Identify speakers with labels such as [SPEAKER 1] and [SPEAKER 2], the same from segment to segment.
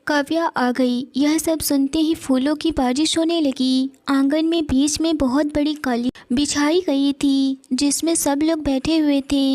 [SPEAKER 1] काव्या आ गई। यह सब सुनते ही फूलों की बारिश होने लगी। आंगन में बीच में बहुत बड़ी कालीन बिछाई गई थी जिसमें सब लोग बैठे हुए थे।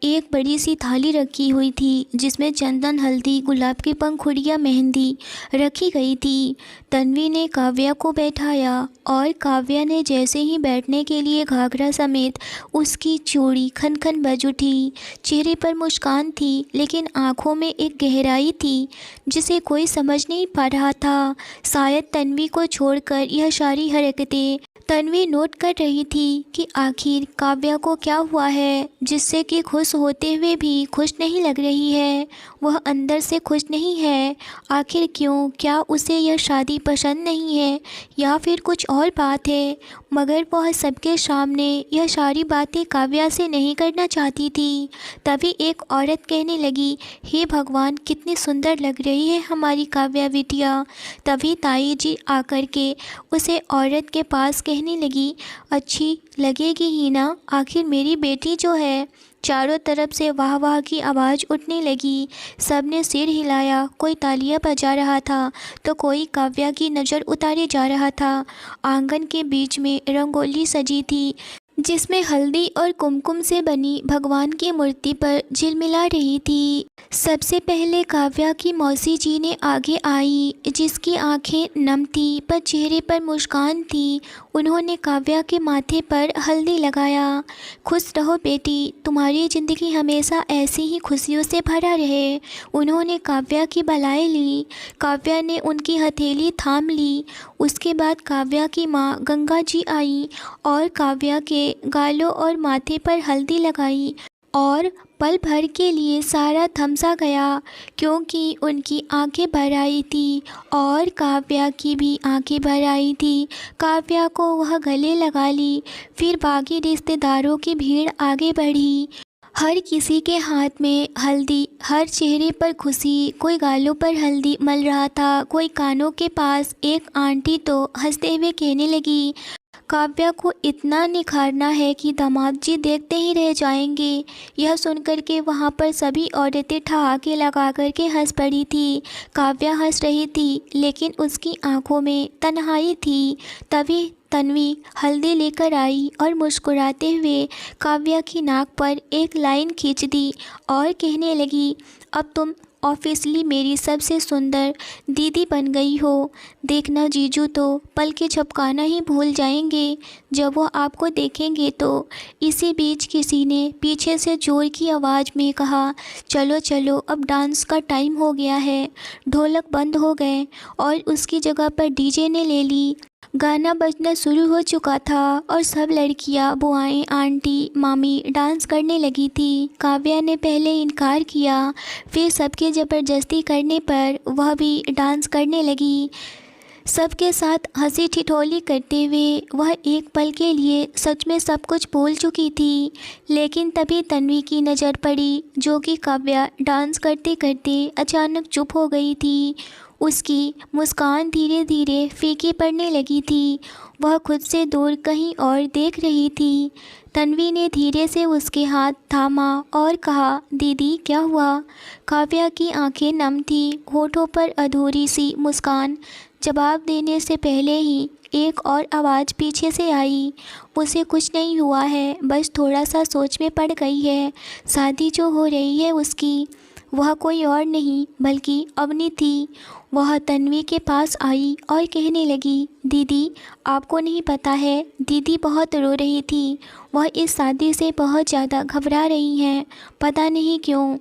[SPEAKER 1] एक बड़ी सी थाली रखी हुई थी जिसमें चंदन, हल्दी, गुलाब की पंखुड़ियाँ, मेहंदी रखी गई थी। तन्वी ने काव्या को बैठाया और काव्या ने जैसे ही बैठने के लिए घाघरा समेत उसकी चूड़ी खन खन बज उठी। चेहरे पर मुस्कान थी लेकिन आंखों में एक गहराई थी जिसे कोई समझ नहीं पा रहा था। शायद तन्वी को छोड़कर यह सारी हरकतें तन्वी नोट कर रही थी कि आखिर काव्या को क्या हुआ है जिससे कि खुश होते हुए भी खुश नहीं लग रही है। वह अंदर से खुश नहीं है। आखिर क्यों? क्या उसे यह शादी पसंद नहीं है या फिर कुछ और बात है? मगर वह सबके सामने यह सारी बातें काव्या से नहीं करना चाहती थी। तभी एक औरत कहने लगी, हे भगवान, कितनी सुंदर लग रही है हमारी काव्या बिटिया। तभी ताई जी आकर के उसे औरत के पास कहने लगी, अच्छी लगेगी ही ना, आखिर मेरी बेटी जो है। चारों तरफ से वाह वाह की आवाज़ उठने लगी। सब ने सिर हिलाया, कोई तालियां बजा रहा था तो कोई काव्या की नज़र उतारे जा रहा था। आंगन के बीच में रंगोली सजी थी जिसमें हल्दी और कुमकुम से बनी भगवान की मूर्ति पर झिलमिला रही थी। सबसे पहले काव्या की मौसी जी ने आगे आई, जिसकी आंखें नम थी पर चेहरे पर मुस्कान थी। उन्होंने काव्या के माथे पर हल्दी लगाया। खुश रहो बेटी, तुम्हारी ज़िंदगी हमेशा ऐसी ही खुशियों से भरा रहे। उन्होंने काव्या की बलाई ली। काव्या ने उनकी हथेली थाम ली। उसके बाद काव्या की माँ गंगा जी आई और काव्या के गालों और माथे पर हल्दी लगाई और पल भर के लिए सारा थमसा गया क्योंकि उनकी आंखें भर आई थी और काव्या की भी आंखें भर आई थी। काव्या को वह गले लगा ली। फिर बाकी रिश्तेदारों की भीड़ आगे बढ़ी। हर किसी के हाथ में हल्दी, हर चेहरे पर खुशी। कोई गालों पर हल्दी मल रहा था, कोई कानों के पास। एक आंटी तो हंसते हुए कहने लगी, काव्या को इतना निखारना है कि दामाद जी देखते ही रह जाएंगे। यह सुनकर के वहाँ पर सभी औरतें ठहाके लगा कर के हंस पड़ी थी। काव्या हंस रही थी लेकिन उसकी आंखों में तन्हाई थी। तभी तन्वी हल्दी लेकर आई और मुस्कुराते हुए काव्या की नाक पर एक लाइन खींच दी और कहने लगी, अब तुम ऑफिशियली मेरी सबसे सुंदर दीदी बन गई हो। देखना जीजू तो पल के झपकाना ही भूल जाएंगे जब वो आपको देखेंगे तो। इसी बीच किसी ने पीछे से जोर की आवाज़ में कहा, चलो चलो, अब डांस का टाइम हो गया है। ढोलक बंद हो गए और उसकी जगह पर डीजे ने ले ली। गाना बजना शुरू हो चुका था और सब लड़कियां, बुआएं, आंटी, मामी डांस करने लगी थी। काव्या ने पहले इनकार किया, फिर सबके ज़बरदस्ती करने पर वह भी डांस करने लगी। सबके साथ हंसी ठिठोली करते हुए वह एक पल के लिए सच में सब कुछ भूल चुकी थी। लेकिन तभी तन्वी की नज़र पड़ी जो कि काव्या डांस करते करते अचानक चुप हो गई थी। उसकी मुस्कान धीरे धीरे फीकी पड़ने लगी थी। वह खुद से दूर कहीं और देख रही थी। तन्वी ने धीरे से उसके हाथ थामा और कहा, दीदी क्या हुआ? काव्या की आंखें नम थी, होठों पर अधूरी सी मुस्कान। जवाब देने से पहले ही एक और आवाज़ पीछे से आई, उसे कुछ नहीं हुआ है, बस थोड़ा सा सोच में पड़ गई है। शादी जो हो रही है उसकी, वह कोई और नहीं बल्कि अवनी थी। वह तन्वी के पास आई और कहने लगी, दीदी आपको नहीं पता है, दीदी बहुत रो रही थी। वह इस शादी से बहुत ज़्यादा घबरा रही हैं, पता नहीं क्यों।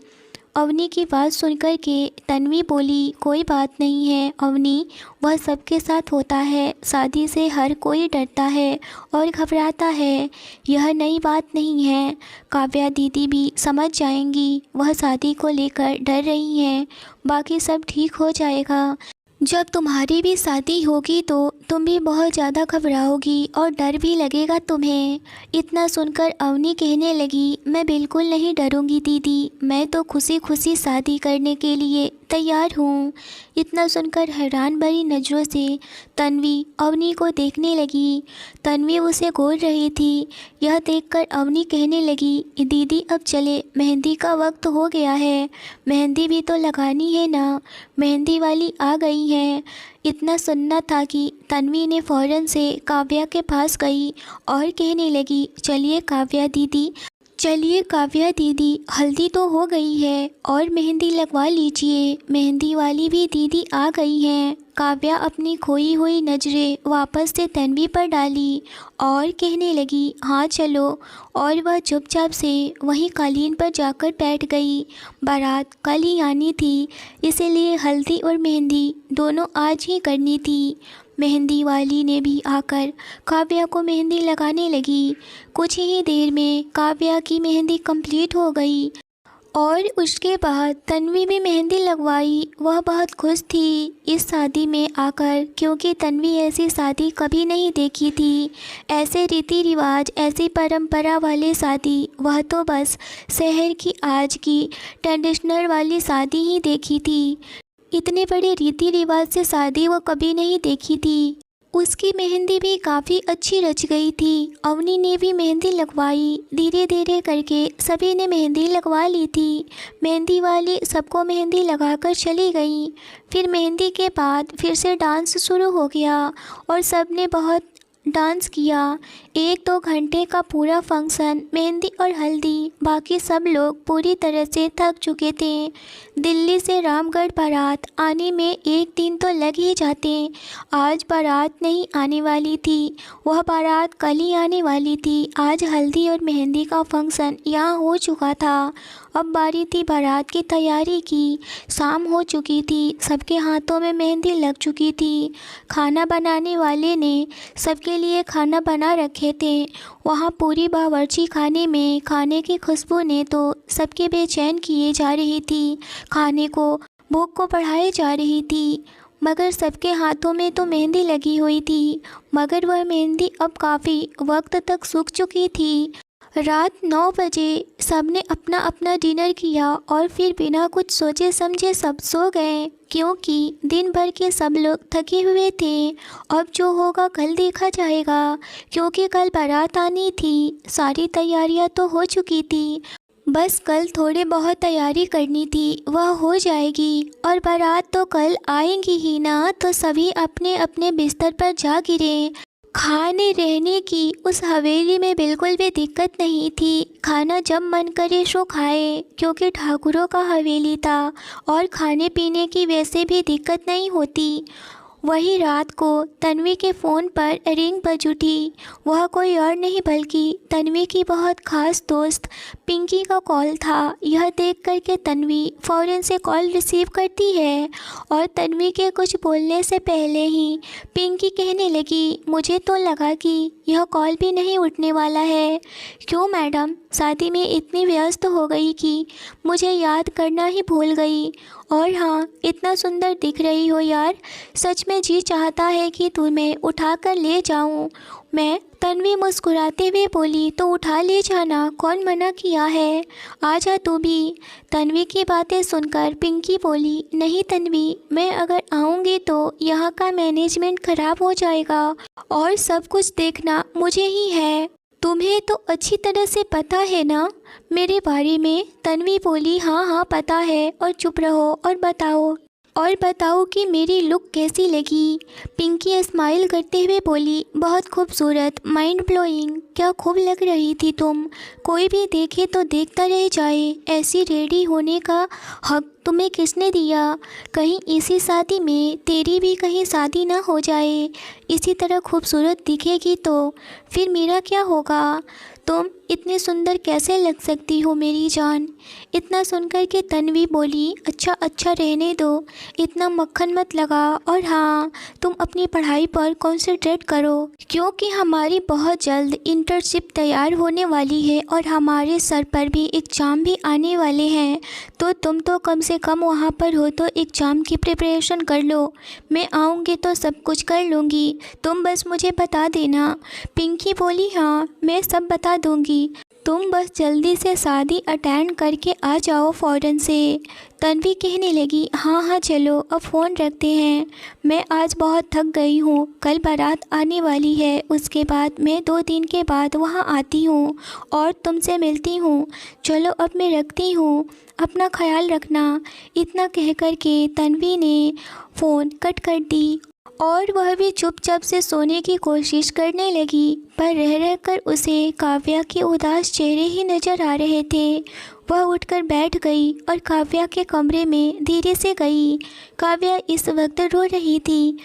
[SPEAKER 1] अवनी की बात सुनकर के तन्वी बोली, कोई बात नहीं है अवनी, वह सबके साथ होता है। शादी से हर कोई डरता है और घबराता है, यह नई बात नहीं है। काव्या दीदी भी समझ जाएंगी, वह शादी को लेकर डर रही हैं। बाकी सब ठीक हो जाएगा। जब तुम्हारी भी शादी होगी तो तुम भी बहुत ज़्यादा घबराओगी और डर भी लगेगा तुम्हें। इतना सुनकर अवनी कहने लगी, मैं बिल्कुल नहीं डरूंगी दीदी, मैं तो खुशी खुशी शादी करने के लिए तैयार हूँ। इतना सुनकर हैरान भरी नज़रों से तन्वी अवनी को देखने लगी। तन्वी उसे घूर रही थी। यह देखकर अवनी कहने लगी, दीदी अब चले, मेहंदी का वक्त हो गया है, मेहंदी भी तो लगानी है ना, मेहंदी वाली आ गई है। इतना सुनना था कि तन्वी ने फ़ौरन से काव्या के पास गई और कहने लगी, चलिए काव्या दीदी, हल्दी तो हो गई है और मेहंदी लगवा लीजिए, मेहंदी वाली भी दीदी आ गई हैं। काव्या अपनी खोई हुई नज़रें वापस से तन्वी पर डाली और कहने लगी, हाँ चलो, और वह चुपचाप से वहीं कालीन पर जाकर बैठ गई। बारात कल ही आनी थी, इसीलिए हल्दी और मेहंदी दोनों आज ही करनी थी। मेहंदी वाली ने भी आकर काव्या को मेहंदी लगाने लगी। कुछ ही देर में काव्या की मेहंदी कंप्लीट हो गई और उसके बाद तन्वी भी मेहंदी लगवाई। वह बहुत खुश थी इस शादी में आकर, क्योंकि तन्वी ऐसी शादी कभी नहीं देखी थी। ऐसे रीति रिवाज, ऐसी परंपरा वाली शादी वह तो बस शहर की आज की ट्रेडिशनल वाली शादी ही देखी थी। इतने बड़े रीति रिवाज से शादी वो कभी नहीं देखी थी। उसकी मेहंदी भी काफ़ी अच्छी रच गई थी। अवनी ने भी मेहंदी लगवाई। धीरे धीरे करके सभी ने मेहंदी लगवा ली थी। मेहंदी वाली सबको मेहंदी लगाकर चली गई। फिर मेहंदी के बाद फिर से डांस शुरू हो गया और सब ने बहुत डांस किया। 1-2 घंटे का पूरा फंक्शन, मेहंदी और हल्दी। बाकी सब लोग पूरी तरह से थक चुके थे। दिल्ली से रामगढ़ बारात आने में 1 दिन तो लग ही जाते। आज बारात नहीं आने वाली थी, वह बारात कल ही आने वाली थी। आज हल्दी और मेहंदी का फंक्शन यहाँ हो चुका था। अब बारी थी बारात की तैयारी की। शाम हो चुकी थी, सबके हाथों में मेहंदी लग चुकी थी। खाना बनाने वाले ने सबके लिए खाना बना रखे थे। वहाँ पूरी बावर्ची खाने में खाने की खुशबू ने तो सबके बेचैन किए जा रही थी। खाने को, भूख को बढ़ाई जा रही थी, मगर सबके हाथों में तो मेहंदी लगी हुई थी। मगर वह मेहंदी अब काफ़ी वक्त तक सूख चुकी थी। रात 9 बजे सबने अपना अपना डिनर किया और फिर बिना कुछ सोचे समझे सब सो गए, क्योंकि दिन भर के सब लोग थके हुए थे। अब जो होगा कल देखा जाएगा, क्योंकि कल बारात आनी थी। सारी तैयारियां तो हो चुकी थी, बस कल थोड़े बहुत तैयारी करनी थी, वह हो जाएगी। और बारात तो कल आएंगी ही ना, तो सभी अपने अपने बिस्तर पर जा गिरे। खाने रहने की उस हवेली में बिल्कुल भी दिक्कत नहीं थी। खाना जब मन करे सो खाए, क्योंकि ठाकुरों का हवेली था और खाने पीने की वैसे भी दिक्कत नहीं होती। वही रात को तन्वी के फ़ोन पर रिंग बज उठी। वह कोई और नहीं बल्कि तन्वी की बहुत ख़ास दोस्त पिंकी का कॉल था। यह देख कर के तन्वी फ़ौरन से कॉल रिसीव करती है और तन्वी के कुछ बोलने से पहले ही पिंकी कहने लगी, मुझे तो लगा कि यह कॉल भी नहीं उठने वाला है। क्यों मैडम, शादी में इतनी व्यस्त हो गई कि मुझे याद करना ही भूल गई। और हाँ, इतना सुंदर दिख रही हो यार, सच में जी चाहता है कि तुम्हें उठा कर ले जाऊं मैं। तन्वी मुस्कुराते हुए बोली, तो उठा ले जाना, कौन मना किया है, आजा तू भी। तन्वी की बातें सुनकर पिंकी बोली, नहीं तन्वी, मैं अगर आऊँगी तो यहाँ का मैनेजमेंट ख़राब हो जाएगा और सब कुछ देखना मुझे ही है। तुम्हें तो अच्छी तरह से पता है ना मेरे बारे में। तन्वी बोली, हाँ हाँ पता है, और चुप रहो और बताओ कि मेरी लुक कैसी लगी। पिंकी स्माइल करते हुए बोली, बहुत खूबसूरत, माइंड ब्लोइंग, क्या खूब लग रही थी तुम। कोई भी देखे तो देखता रह जाए। ऐसी रेडी होने का हक तुम्हें किसने दिया। कहीं इसी शादी में तेरी भी कहीं शादी ना हो जाए। इसी तरह खूबसूरत दिखेगी तो फिर मेरा क्या होगा। तुम इतनी सुंदर कैसे लग सकती हो मेरी जान। इतना सुनकर के तन्वी बोली, अच्छा अच्छा रहने दो, इतना मक्खन मत लगा, और हाँ तुम अपनी पढ़ाई पर कंसंट्रेट करो, क्योंकि हमारी बहुत जल्द इंटर्नशिप तैयार होने वाली है और हमारे सर पर भी एग्ज़ाम भी आने वाले हैं। तो तुम तो कम से कम वहाँ पर हो तो एग्ज़ाम की प्रिपरेशन कर लो। मैं आऊँगी तो सब कुछ कर लूँगी, तुम बस मुझे बता देना। पिंकी बोली, हाँ मैं सब बता दूँगी, तुम बस जल्दी से शादी अटेंड करके आ जाओ फ़ौरन से। तन्वी कहने लगी, हाँ हाँ चलो अब फ़ोन रखते हैं, मैं आज बहुत थक गई हूँ, कल बारात आने वाली है, उसके बाद मैं 2 दिन के बाद वहाँ आती हूँ और तुमसे मिलती हूँ। चलो अब मैं रखती हूँ, अपना ख्याल रखना। इतना कह कर के तन्वी ने फ़ोन कट कर दी और वह भी चुपचाप से सोने की कोशिश करने लगी, पर रह रहकर उसे काव्या के उदास चेहरे ही नज़र आ रहे थे। वह उठकर बैठ गई और काव्या के कमरे में धीरे से गई। काव्या इस वक्त रो रही थी।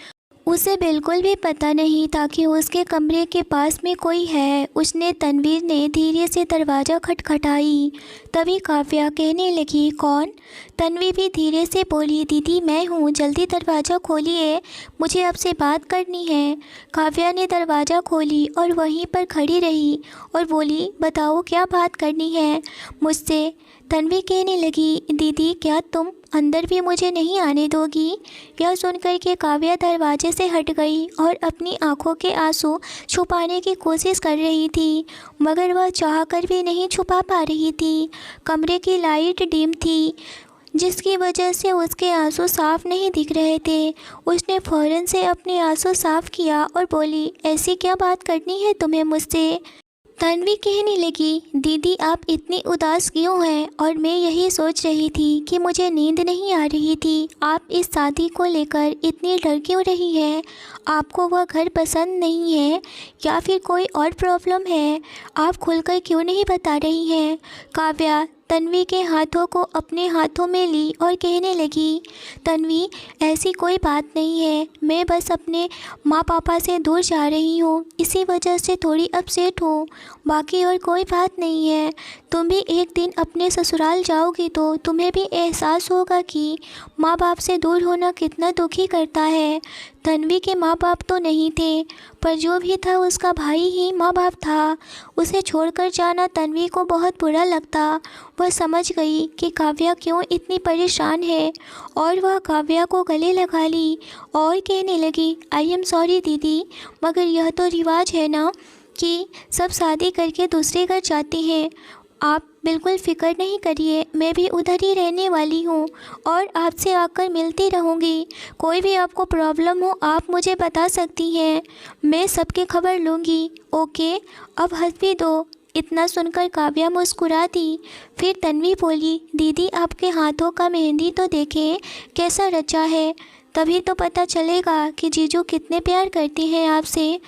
[SPEAKER 1] उसे बिल्कुल भी पता नहीं था कि उसके कमरे के पास में कोई है। उसने तनवीर ने धीरे से दरवाज़ा खटखटाई। तभी काव्या कहने लगी, कौन? तन्वी भी धीरे से बोली, दीदी मैं हूँ, जल्दी दरवाज़ा खोलिए, मुझे आपसे बात करनी है। काव्या ने दरवाज़ा खोली और वहीं पर खड़ी रही और बोली, बताओ क्या बात करनी है मुझसे? तन्वी कहने लगी, दीदी क्या तुम अंदर भी मुझे नहीं आने दोगी? यह सुनकर के काव्या दरवाजे से हट गई और अपनी आंखों के आंसू छुपाने की कोशिश कर रही थी, मगर वह चाहकर भी नहीं छुपा पा रही थी। कमरे की लाइट डिम थी, जिसकी वजह से उसके आंसू साफ नहीं दिख रहे थे। उसने फ़ौरन से अपने आंसू साफ किया और बोली, ऐसी क्या बात करनी है तुम्हें मुझसे? तन्वी कहने लगी, दीदी आप इतनी उदास क्यों हैं? और मैं यही सोच रही थी कि मुझे नींद नहीं आ रही थी, आप इस शादी को लेकर इतनी डर क्यों रही है? आपको वह घर पसंद नहीं है या फिर कोई और प्रॉब्लम है? आप खुलकर क्यों नहीं बता रही हैं? काव्या तन्वी के हाथों को अपने हाथों में ली और कहने लगी, तन्वी ऐसी कोई बात नहीं है, मैं बस अपने माँ पापा से दूर जा रही हूँ, इसी वजह से थोड़ी अपसेट हूँ, बाकी और कोई बात नहीं है। तुम भी एक दिन अपने ससुराल जाओगी तो तुम्हें भी एहसास होगा कि माँ बाप से दूर होना कितना दुखी करता है। तन्वी के माँ बाप तो नहीं थे, पर जो भी था उसका भाई ही माँ बाप था। उसे छोड़कर जाना तन्वी को बहुत बुरा लगता। वह समझ गई कि काव्या क्यों इतनी परेशान है और वह काव्या को गले लगा ली और कहने लगी, आई एम सॉरी दीदी, मगर यह तो रिवाज है ना कि सब शादी करके दूसरे घर जाते हैं। आप बिल्कुल फ़िक्र नहीं करिए, मैं भी उधर ही रहने वाली हूँ और आपसे आकर मिलती रहूँगी। कोई भी आपको प्रॉब्लम हो आप मुझे बता सकती हैं, मैं सबकी खबर लूँगी। ओके अब हंस भी दो। इतना सुनकर काव्या मुस्कुरा दी। फिर तन्वी बोली, दीदी आपके हाथों का मेहंदी तो देखें कैसा रचा है, तभी तो पता चलेगा कि जीजू कितने प्यार करते हैं आपसे।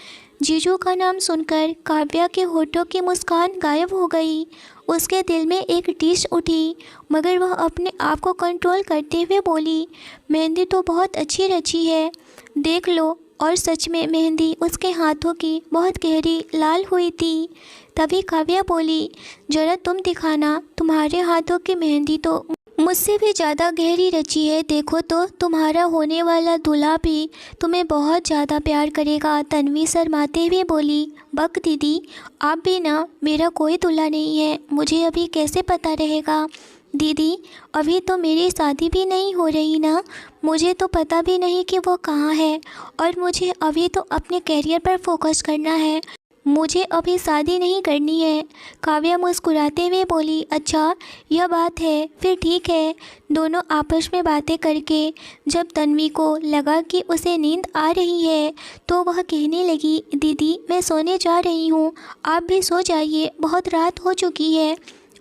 [SPEAKER 1] जीजू का नाम सुनकर काव्या के होठों की मुस्कान गायब हो गई। उसके दिल में एक टीस उठी, मगर वह अपने आप को कंट्रोल करते हुए बोली, मेहंदी तो बहुत अच्छी रची है, देख लो। और सच में मेहंदी उसके हाथों की बहुत गहरी लाल हुई थी। तभी काव्या बोली, जरा तुम दिखाना, तुम्हारे हाथों की मेहंदी तो मुझसे भी ज़्यादा गहरी रची है, देखो तो तुम्हारा होने वाला दूल्हा भी तुम्हें बहुत ज़्यादा प्यार करेगा। तन्वी शर्माते हुए बोली, बक दीदी आप भी ना, मेरा कोई दूल्हा नहीं है, मुझे अभी कैसे पता रहेगा? दीदी अभी तो मेरी शादी भी नहीं हो रही ना, मुझे तो पता भी नहीं कि वो कहाँ है, और मुझे अभी तो अपने कैरियर पर फोकस करना है, मुझे अभी शादी नहीं करनी है। काव्या मुस्कुराते हुए बोली, अच्छा यह बात है, फिर ठीक है। दोनों आपस में बातें करके जब तन्वी को लगा कि उसे नींद आ रही है तो वह कहने लगी, दीदी मैं सोने जा रही हूँ, आप भी सो जाइए, बहुत रात हो चुकी है।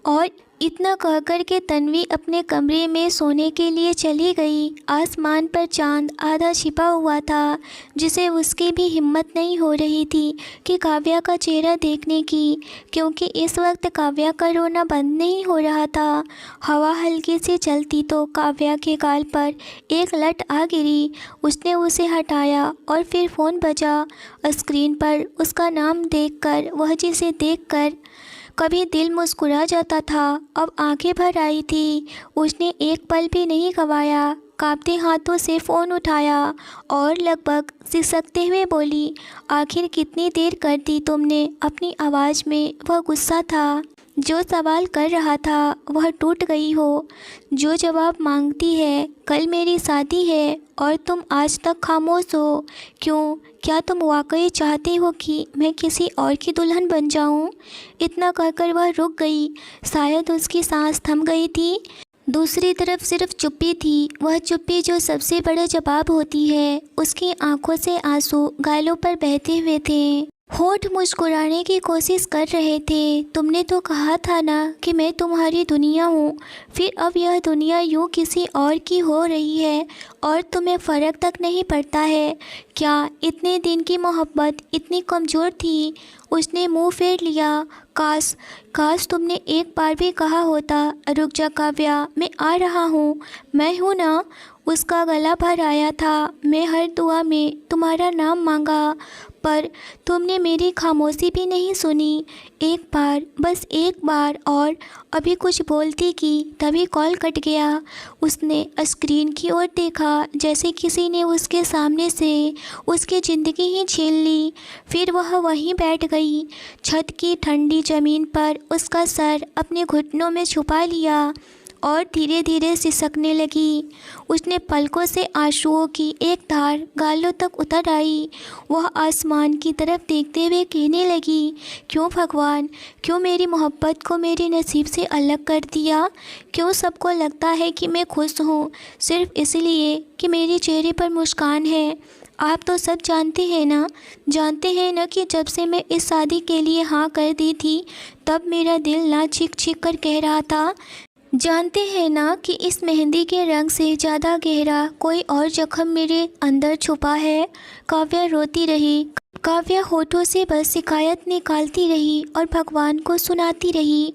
[SPEAKER 1] और इतना कहकर के तन्वी अपने कमरे में सोने के लिए चली गई। आसमान पर चांद आधा छिपा हुआ था, जिसे उसकी भी हिम्मत नहीं हो रही थी कि काव्या का चेहरा देखने की, क्योंकि इस वक्त काव्या का रोना बंद नहीं हो रहा था। हवा हल्की सी चलती तो काव्या के गाल पर एक लट आ गिरी। उसने उसे हटाया और फिर फ़ोन बजा। स्क्रीन पर उसका नाम देखकर, वह जिसे देखकर कभी दिल मुस्कुरा जाता था, अब आंखें भर आई थी। उसने एक पल भी नहीं गंवाया, कांपते हाथों से फ़ोन उठाया और लगभग सिसकते हुए बोली, आखिर कितनी देर कर दी तुमने। अपनी आवाज़ में वह गुस्सा था। जो सवाल कर रहा था वह टूट गई हो। जो जवाब मांगती है, कल मेरी शादी है और तुम आज तक खामोश हो। क्यों? क्या तुम वाकई चाहते हो कि मैं किसी और की दुल्हन बन जाऊं? इतना कहकर वह रुक गई। शायद उसकी सांस थम गई थी। दूसरी तरफ सिर्फ चुप्पी थी, वह चुप्पी जो सबसे बड़ा जवाब होती है। उसकी आंखों से आंसू गालों पर बहते हुए थे। होठ मुस्कुराने की कोशिश कर रहे थे। तुमने तो कहा था ना कि मैं तुम्हारी दुनिया हूँ, फिर अब यह दुनिया यूँ किसी और की हो रही है और तुम्हें फ़र्क तक नहीं पड़ता है क्या? इतने दिन की मोहब्बत इतनी कमज़ोर थी। उसने मुंह फेर लिया। काश काश तुमने एक बार भी कहा होता, रुक जा काव्या, मैं आ रहा हूँ, मैं हूँ ना। उसका गला भर आया था। मैं हर दुआ में तुम्हारा नाम मांगा, पर तुमने मेरी खामोशी भी नहीं सुनी। एक बार, बस एक बार और अभी कुछ बोलती कि तभी कॉल कट गया। उसने स्क्रीन की ओर देखा, जैसे किसी ने उसके सामने से उसकी ज़िंदगी ही छीन ली। फिर वह वहीं बैठ गई, छत की ठंडी ज़मीन पर उसका सर अपने घुटनों में छुपा लिया और धीरे धीरे सिसकने लगी। उसने पलकों से आंसुओं की एक धार गालों तक उतर आई। वह आसमान की तरफ देखते हुए कहने लगी, क्यों भगवान, क्यों मेरी मोहब्बत को मेरे नसीब से अलग कर दिया? क्यों सबको लगता है कि मैं खुश हूँ सिर्फ़ इसलिए कि मेरे चेहरे पर मुस्कान है? आप तो सब जानते हैं ना, कि जब से मैं इस शादी के लिए हाँ कर दी थी, तब मेरा दिल ना चीख चीख कर कह रहा था। जानते हैं ना कि इस मेहंदी के रंग से ज़्यादा गहरा कोई और जख्म मेरे अंदर छुपा है। काव्या रोती रही। काव्या होठों से बस शिकायत निकालती रही और भगवान को सुनाती रही।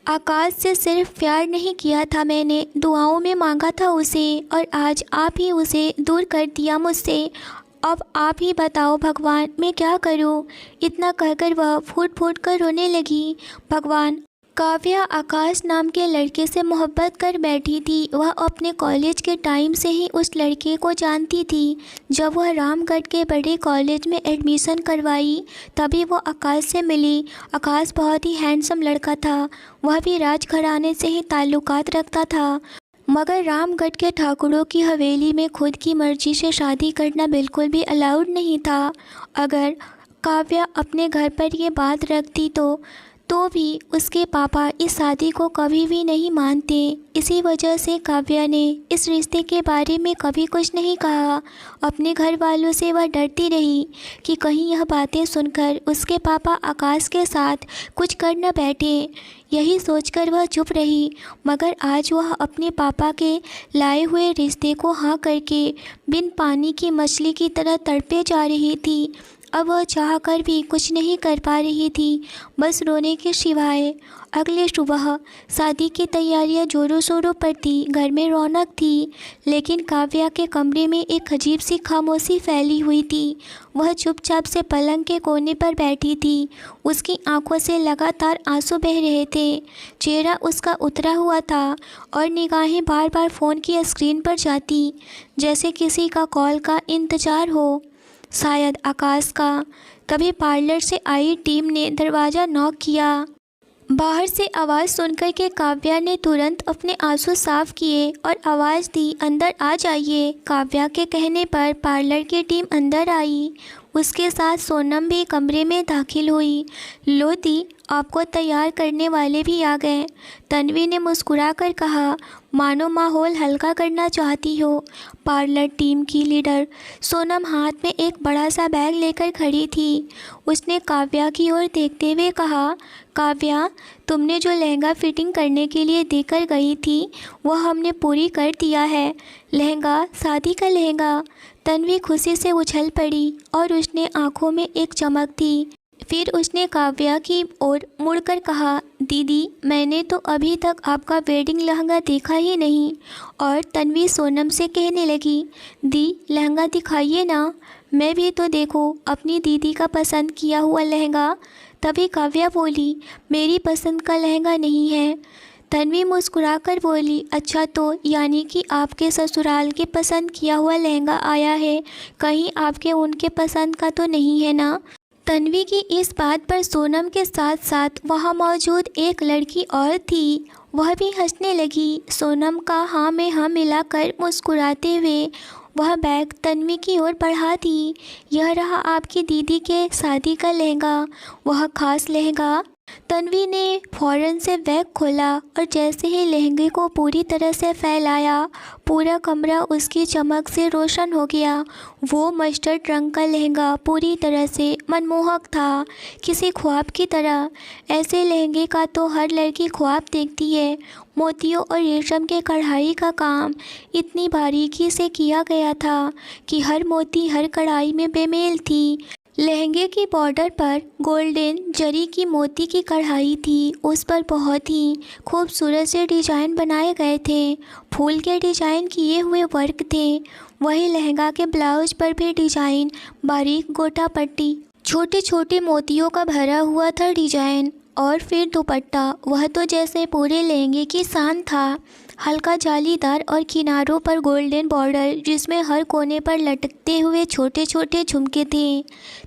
[SPEAKER 1] आकाश से सिर्फ प्यार नहीं किया था मैंने, दुआओं में मांगा था उसे, और आज आप ही उसे दूर कर दिया मुझसे। अब आप ही बताओ भगवान, मैं क्या करूं? इतना कहकर वह फूट फूट कर रोने लगी। भगवान, काव्या आकाश नाम के लड़के से मोहब्बत कर बैठी थी। वह अपने कॉलेज के टाइम से ही उस लड़के को जानती थी। जब वह रामगढ़ के बड़े कॉलेज में एडमिशन करवाई, तभी वो आकाश से मिली। आकाश बहुत ही हैंडसम लड़का था। वह भी राजघराने से ही ताल्लुकात रखता था, मगर रामगढ़ के ठाकुरों की हवेली में खुद की मर्जी से शादी करना बिल्कुल भी अलाउड नहीं था। अगर काव्या अपने घर पर ये बात रखती तो भी उसके पापा इस शादी को कभी भी नहीं मानते। इसी वजह से काव्या ने इस रिश्ते के बारे में कभी कुछ नहीं कहा। अपने घर वालों से वह डरती रही कि कहीं यह बातें सुनकर उसके पापा आकाश के साथ कुछ कर न बैठे। यही सोचकर वह चुप रही, मगर आज वह अपने पापा के लाए हुए रिश्ते को हाँ करके बिन पानी की मछली की तरह तड़पे जा रही थी। अब वह चाह कर भी कुछ नहीं कर पा रही थी, बस रोने के सिवाय। अगले सुबह शादी की तैयारियां जोरों शोरों पर थी। घर में रौनक थी, लेकिन काव्या के कमरे में एक अजीब सी खामोशी फैली हुई थी। वह चुपचाप से पलंग के कोने पर बैठी थी। उसकी आंखों से लगातार आंसू बह रहे थे। चेहरा उसका उतरा हुआ था और निगाहें बार बार फ़ोन की स्क्रीन पर जाती, जैसे किसी का कॉल का इंतज़ार हो, शायद आकाश का। तभी पार्लर से आई टीम ने दरवाज़ा नॉक किया। बाहर से आवाज़ सुनकर के काव्या ने तुरंत अपने आंसू साफ किए और आवाज़ दी, अंदर आ जाइए। काव्या के कहने पर पार्लर की टीम अंदर आई। उसके साथ सोनम भी कमरे में दाखिल हुई। लो दी, आपको तैयार करने वाले भी आ गए। तन्वी ने मुस्कुराकर कहा, मानो माहौल हल्का करना चाहती हो। पार्लर टीम की लीडर सोनम हाथ में एक बड़ा सा बैग लेकर खड़ी थी। उसने काव्या की ओर देखते हुए कहा, काव्या, तुमने जो लहंगा फिटिंग करने के लिए देकर गई थी, वह हमने पूरी कर दिया है। लहंगा, शादी का लहंगा। तन्वी खुशी से उछल पड़ी और उसने आंखों में एक चमक थी। फिर उसने काव्या की ओर मुड़कर कहा, दीदी, मैंने तो अभी तक आपका वेडिंग लहंगा देखा ही नहीं। और तन्वी सोनम से कहने लगी, दी, लहंगा दिखाइए ना, मैं भी तो देखूं अपनी दीदी का पसंद किया हुआ लहंगा। तभी काव्या बोली, मेरी पसंद का लहंगा नहीं है। तन्वी मुस्कुराकर बोली, अच्छा तो यानी कि आपके ससुराल के पसंद किया हुआ लहंगा आया है, कहीं आपके उनके पसंद का तो नहीं है ना। तन्वी की इस बात पर सोनम के साथ साथ वहाँ मौजूद एक लड़की और थी, वह भी हंसने लगी। सोनम का हाँ में हाँ मिलाकर मुस्कुराते हुए वह बैग तन्वी की ओर बढ़ा दी। यह रहा आपकी दीदी के शादी का लहंगा, वह खास लहंगा। तन्वी ने फ़ौरन से बैग खोला और जैसे ही लहंगे को पूरी तरह से फैलाया, पूरा कमरा उसकी चमक से रोशन हो गया। वो मस्टर्ड रंग का लहंगा पूरी तरह से मनमोहक था, किसी ख्वाब की तरह। ऐसे लहंगे का तो हर लड़की ख्वाब देखती है। मोतियों और रेशम के कढ़ाई का काम इतनी बारीकी से किया गया था कि हर मोती हर कढ़ाई में बेमेल थी। लहंगे की बॉर्डर पर गोल्डन जरी की मोती की कढ़ाई थी, उस पर बहुत ही खूबसूरत से डिज़ाइन बनाए गए थे। फूल के डिज़ाइन किए हुए वर्क थे। वही लहंगा के ब्लाउज पर भी डिज़ाइन, बारीक गोटा पट्टी, छोटे छोटे मोतियों का भरा हुआ था डिज़ाइन। और फिर दुपट्टा, वह तो जैसे पूरे लहंगे की शान था। हल्का जालीदार और किनारों पर गोल्डन बॉर्डर, जिसमें हर कोने पर लटकते हुए छोटे छोटे झुमके थे।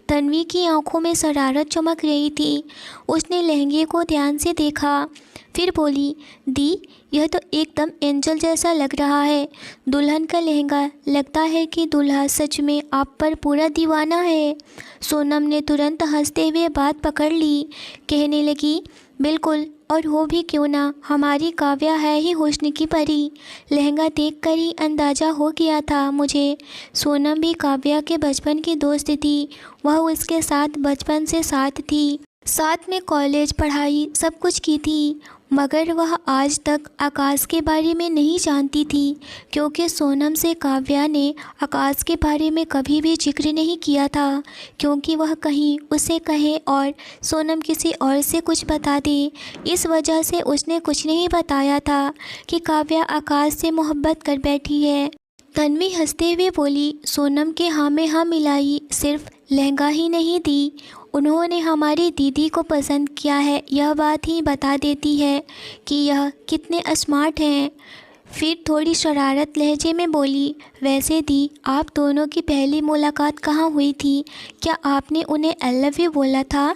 [SPEAKER 1] तन्वी की आंखों में शरारत चमक रही थी। उसने लहंगे को ध्यान से देखा, फिर बोली, दी यह तो एकदम एंजल जैसा लग रहा है। दुल्हन का लहंगा, लगता है कि दूल्हा सच में आप पर पूरा दीवाना है। सोनम ने तुरंत हंसते हुए बात पकड़ ली, कहने लगी, बिल्कुल, और हो भी क्यों ना, हमारी काव्या है ही हुस्न की परी। लहंगा देखकर ही अंदाज़ा हो गया था मुझे। सोनम भी काव्या के बचपन की दोस्त थी। वह उसके साथ बचपन से साथ थी, साथ में कॉलेज पढ़ाई सब कुछ की थी। मगर वह आज तक आकाश के बारे में नहीं जानती थी, क्योंकि सोनम से काव्या ने आकाश के बारे में कभी भी जिक्र नहीं किया था, क्योंकि वह कहीं उसे कहे और सोनम किसी और से कुछ बता दे। इस वजह से उसने कुछ नहीं बताया था कि काव्या आकाश से मोहब्बत कर बैठी है। तन्वी हंसते हुए बोली, सोनम के हाँ में हाँ मिलाई, सिर्फ लहंगा ही नहीं दी, उन्होंने हमारी दीदी को पसंद किया है, यह बात ही बता देती है कि यह कितने स्मार्ट हैं। फिर थोड़ी शरारत लहजे में बोली, वैसे दी आप दोनों की पहली मुलाकात कहाँ हुई थी? क्या आपने उन्हें आई लव यू बोला था?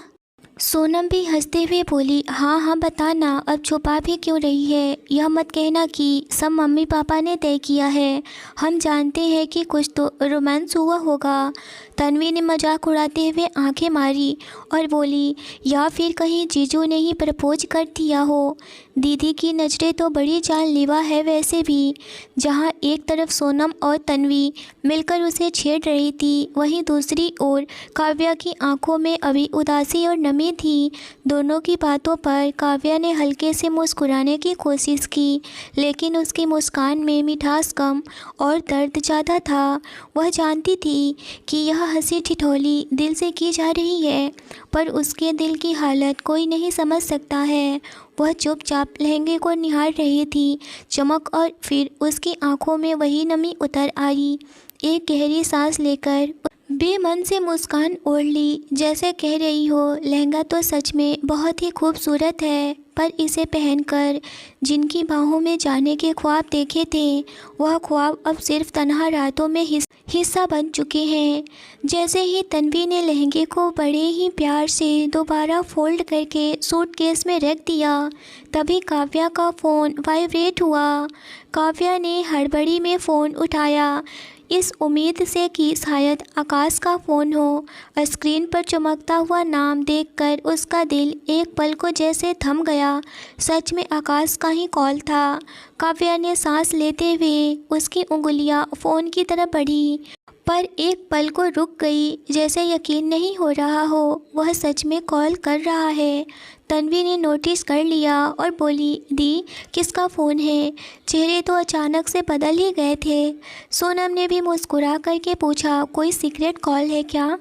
[SPEAKER 1] सोनम भी हंसते हुए बोली, हाँ हाँ बताना, अब छुपा भी क्यों रही है? यह मत कहना कि सब मम्मी पापा ने तय किया है, हम जानते हैं कि कुछ तो रोमांस हुआ होगा। तन्वी ने मजाक उड़ाते हुए आंखें मारी और बोली, या फिर कहीं जीजू ने ही प्रपोज कर दिया हो। दीदी की नज़रें तो बड़ी जानलेवा है वैसे भी। जहाँ एक तरफ सोनम और तन्वी मिलकर उसे छेड़ रही थी, वहीं दूसरी ओर काव्या की आंखों में अभी उदासी और नमी थी। दोनों की बातों पर काव्या ने हल्के से मुस्कुराने की कोशिश की, लेकिन उसकी मुस्कान में मिठास कम और दर्द ज़्यादा था। वह जानती थी कि यह हंसी ठिठोली दिल से की जा रही है, पर उसके दिल की हालत कोई नहीं समझ सकता है। वह चुपचाप लहंगे को निहार रही थी। चमक और फिर उसकी आंखों में वही नमी उतर आई। एक गहरी सांस लेकर बेमन से मुस्कान ओढ़ ली, जैसे कह रही हो, लहंगा तो सच में बहुत ही खूबसूरत है, पर इसे पहनकर जिनकी बाहों में जाने के ख्वाब देखे थे, वह ख्वाब अब सिर्फ तन्हा रातों में हिस्सा बन चुके हैं। जैसे ही तन्वी ने लहंगे को बड़े ही प्यार से दोबारा फोल्ड करके सूटकेस में रख दिया, तभी काव्या का फ़ोन वाइब्रेट हुआ। काव्या ने हड़बड़ी में फ़ोन उठाया, इस उम्मीद से कि शायद आकाश का फ़ोन हो। स्क्रीन पर चमकता हुआ नाम देखकर उसका दिल एक पल को जैसे थम गया। सच में आकाश का ही कॉल था। काव्या ने सांस लेते हुए उसकी उंगलियां फ़ोन की तरफ बढ़ी, पर एक पल को रुक गई, जैसे यकीन नहीं हो रहा हो वह सच में कॉल कर रहा है। तन्वी ने नोटिस कर लिया और बोली, दी किसका फ़ोन है? चेहरे तो अचानक से बदल ही गए थे। सोनम ने भी मुस्कुरा करके पूछा, कोई सीक्रेट कॉल है क्या?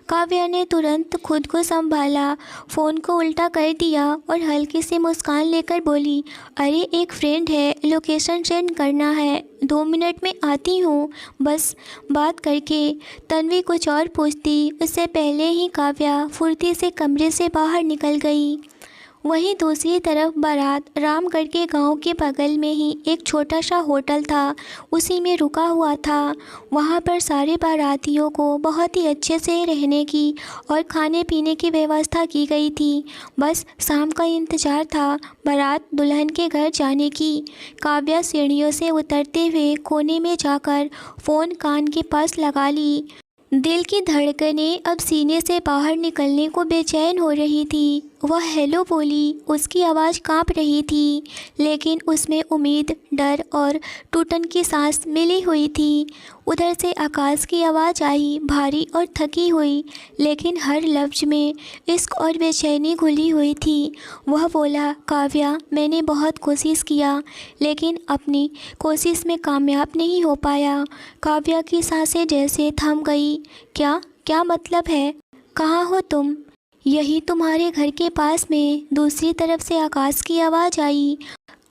[SPEAKER 1] काव्या ने तुरंत खुद को संभाला, फ़ोन को उल्टा कर दिया और हल्की सी मुस्कान लेकर बोली, अरे एक फ्रेंड है, लोकेशन सेंड करना है, 2 मिनट में आती हूँ बस। बात करके तन्वी कुछ और पूछती उससे पहले ही काव्या फुर्ती से कमरे से बाहर निकल गई। वहीं दूसरी तरफ बारात रामगढ़ के गांव के बगल में ही एक छोटा सा होटल था, उसी में रुका हुआ था। वहां पर सारे बारातियों को बहुत ही अच्छे से रहने की और खाने पीने की व्यवस्था की गई थी। बस शाम का इंतज़ार था बारात दुल्हन के घर जाने की। काव्या सीढ़ियों से उतरते हुए कोने में जाकर फ़ोन कान के पास लगा ली। दिल की धड़कनें अब सीने से बाहर निकलने को बेचैन हो रही थी। वह हेलो बोली, उसकी आवाज़ कांप रही थी, लेकिन उसमें उम्मीद, डर और टूटन की सांस मिली हुई थी। उधर से आकाश की आवाज़ आई, भारी और थकी हुई, लेकिन हर लफ्ज़ में इश्क और बेचैनी घुली हुई थी। वह बोला, काव्या, मैंने बहुत कोशिश किया, लेकिन अपनी कोशिश में कामयाब नहीं हो पाया। काव्या की सांसें जैसे थम गई। क्या क्या मतलब है? कहाँ हो तुम? यही तुम्हारे घर के पास में। दूसरी तरफ से आकाश की आवाज़ आई।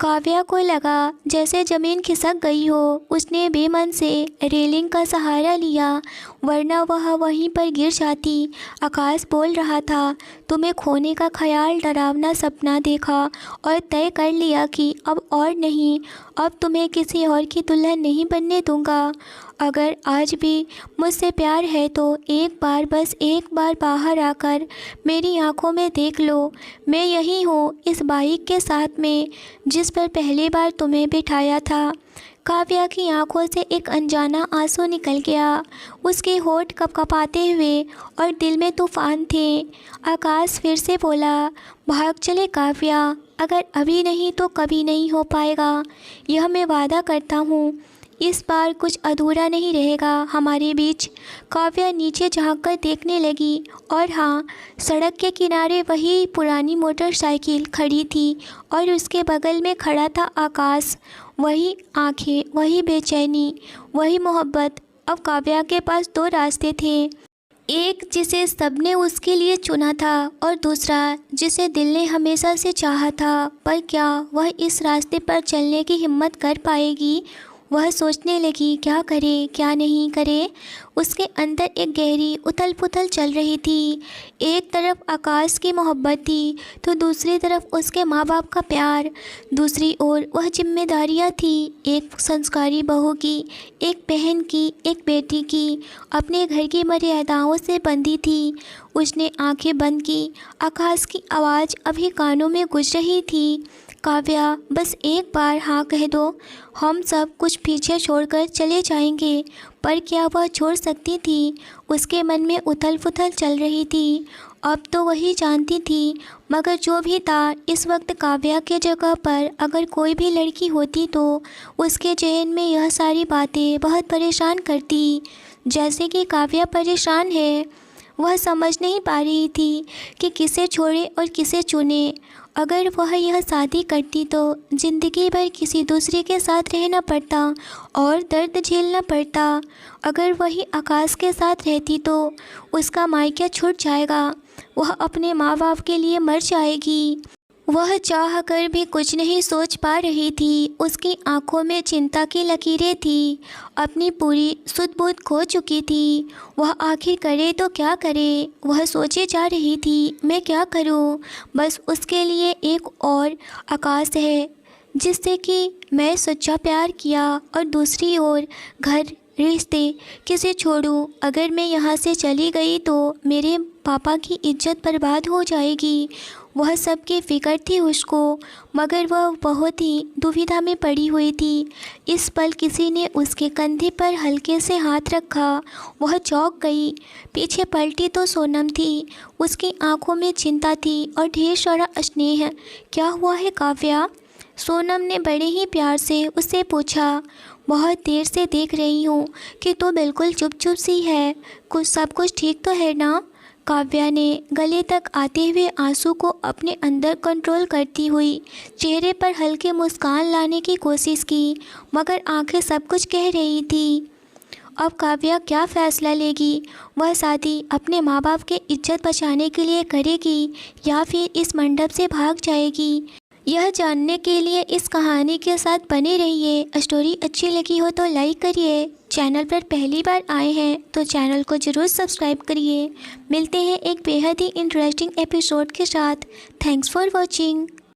[SPEAKER 1] काव्या को लगा जैसे ज़मीन खिसक गई हो। उसने बेमन से रेलिंग का सहारा लिया, वरना वह वहीं पर गिर जाती। आकाश बोल रहा था, तुम्हें खोने का ख्याल डरावना सपना देखा और तय कर लिया कि अब और नहीं, अब तुम्हें किसी और की दुल्हन नहीं बनने दूंगा। अगर आज भी मुझसे प्यार है तो एक बार, बस एक बार बाहर आकर मेरी आंखों में देख लो। मैं यही हूँ, इस बाइक के साथ में जिस पर पहली बार तुम्हें बिठाया था। काव्या की आंखों से एक अनजाना आंसू निकल गया। उसके होंठ कपकपाते हुए और दिल में तूफान थे। आकाश फिर से बोला, भाग चले काव्या, अगर अभी नहीं तो कभी नहीं हो पाएगा। यह मैं वादा करता हूँ, इस बार कुछ अधूरा नहीं रहेगा हमारे बीच। काव्या नीचे झांककर देखने लगी और हाँ, सड़क के किनारे वही पुरानी मोटरसाइकिल खड़ी थी और उसके बगल में खड़ा था आकाश। वही आंखें, वही बेचैनी, वही मोहब्बत। अब काव्या के पास 2 रास्ते थे, एक जिसे सबने उसके लिए चुना था और दूसरा जिसे दिल ने हमेशा से चाहा था। पर क्या वह इस रास्ते पर चलने की हिम्मत कर पाएगी? वह सोचने लगी, क्या करे क्या नहीं करे। उसके अंदर एक गहरी उथल पुथल चल रही थी। एक तरफ आकाश की मोहब्बत थी तो दूसरी तरफ उसके माँ बाप का प्यार। दूसरी ओर वह जिम्मेदारियाँ थी, एक संस्कारी बहू की, एक बहन की, एक बेटी की, अपने घर की मर्यादाओं से बंधी थी। उसने आंखें बंद की। आकाश की आवाज़ अभी कानों में गूंज रही थी, काव्या, बस एक बार हाँ कह दो, हम सब कुछ पीछे छोड़कर चले जाएंगे। पर क्या वह छोड़ सकती थी? उसके मन में उथल पुथल चल रही थी। अब तो वही जानती थी, मगर जो भी था, इस वक्त काव्या के जगह पर अगर कोई भी लड़की होती तो उसके जहन में यह सारी बातें बहुत परेशान करती, जैसे कि काव्या परेशान है। वह समझ नहीं पा रही थी कि किसे छोड़े और किसे चुने। अगर वह यह शादी करती तो ज़िंदगी भर किसी दूसरे के साथ रहना पड़ता और दर्द झेलना पड़ता। अगर वही आकाश के साथ रहती तो उसका मायका छूट जाएगा, वह अपने माँ बाप के लिए मर जाएगी। वह चाह कर भी कुछ नहीं सोच पा रही थी। उसकी आंखों में चिंता की लकीरें थी। अपनी पूरी सुध-बुध खो चुकी थी। वह आखिर करे तो क्या करे? वह सोचे जा रही थी, मैं क्या करूं? बस उसके लिए एक और आकाश है जिससे कि मैं सच्चा प्यार किया, और दूसरी ओर घर, रिश्ते किसे छोड़ूं? अगर मैं यहाँ से चली गई तो मेरे पापा की इज्जत बर्बाद हो जाएगी। वह सबकी फ़िक्र थी उसको, मगर वह बहुत ही दुविधा में पड़ी हुई थी। इस पल किसी ने उसके कंधे पर हल्के से हाथ रखा। वह चौंक गई। पीछे पलटी तो सोनम थी। उसकी आंखों में चिंता थी और ढेर सारा स्नेह। क्या हुआ है काव्या? सोनम ने बड़े ही प्यार से उससे पूछा। बहुत देर से देख रही हूँ कि तू बिल्कुल चुप चुप सी है, सब कुछ ठीक तो है ना? काव्या ने गले तक आते हुए आंसू को अपने अंदर कंट्रोल करती हुई चेहरे पर हल्की मुस्कान लाने की कोशिश की, मगर आंखें सब कुछ कह रही थी। अब काव्या क्या फ़ैसला लेगी? वह शादी अपने माँ बाप की इज्जत बचाने के लिए करेगी या फिर इस मंडप से भाग जाएगी? यह जानने के लिए इस कहानी के साथ बने रहिए। स्टोरी अच्छी लगी हो तो लाइक करिए। चैनल पर पहली बार आए हैं तो चैनल को ज़रूर सब्सक्राइब करिए। मिलते हैं एक बेहद ही इंटरेस्टिंग एपिसोड के साथ। Thanks for watching.